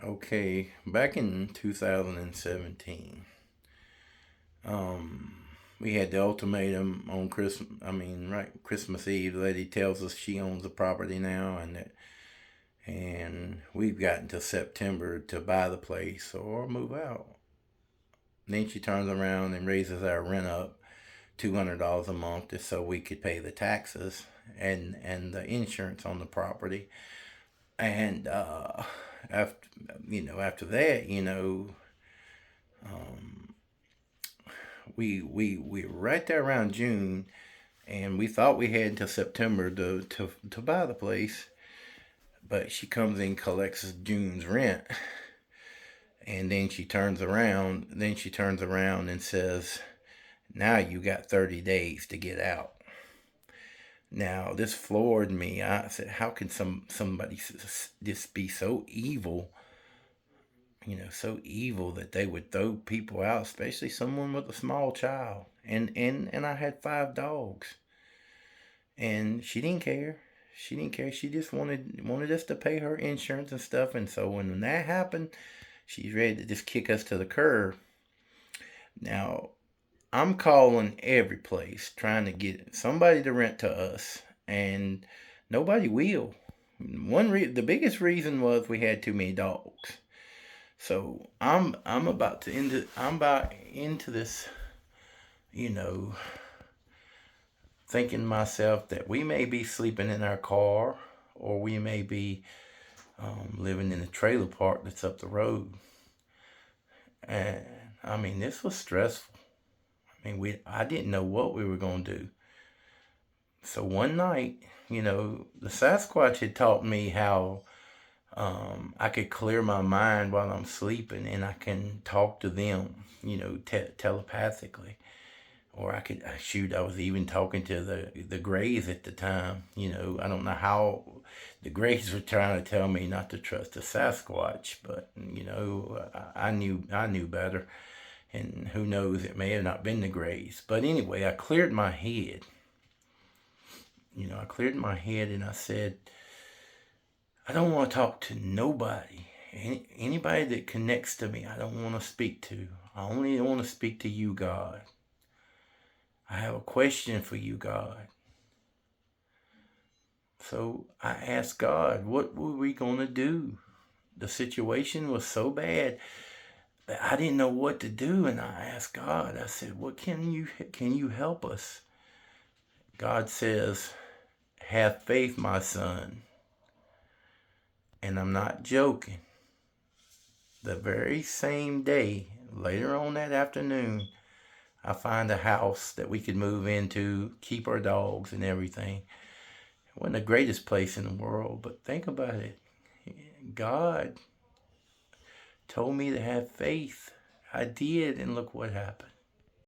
Okay, back in 2017, um, we had the ultimatum on Christmas. Right, Christmas Eve. The lady tells us she owns the property now, and we've got until September to buy the place or move out. Then she turns around and raises our rent up $200 a month just so we could pay the taxes and the insurance on the property. And after after that, um, we were right there around June, and we thought we had until September to buy the place. But she comes in, collects June's rent, and then she turns around and says, "Now you got 30 days to get out." Now this floored me. I said, "How can somebody just be so evil? So evil that they would throw people out, especially someone with a small child." And I had 5 dogs, and she didn't care. She didn't care. She just wanted us to pay her insurance and stuff. And so when that happened, she's ready to just kick us to the curb. Now I'm calling every place trying to get somebody to rent to us, and nobody will. The biggest reason was we had too many dogs. So I'm about into this, you know, thinking to myself that we may be sleeping in our car, or we may be living in a trailer park that's up the road. And this was stressful. I didn't know what we were gonna do. So one night, the Sasquatch had taught me how I could clear my mind while I'm sleeping, and I can talk to them, telepathically. Or I could shoot. I was even talking to the Greys at the time. I don't know how the Greys were trying to tell me not to trust the Sasquatch, but I knew better. And who knows, it may have not been the Greys. But anyway, I cleared my head. I cleared my head and I said, I don't want to talk to nobody. Anybody that connects to me, I don't want to speak to. I only want to speak to you, God. I have a question for you, God. So I asked God, what were we going to do? The situation was so bad that I didn't know what to do, and I asked God. I said, "What can you help us?" God says, "Have faith, my son." And I'm not joking. The very same day, later on that afternoon, I find a house that we could move into, keep our dogs and everything. It wasn't the greatest place in the world, but think about it. God told me to have faith. I did, and look what happened.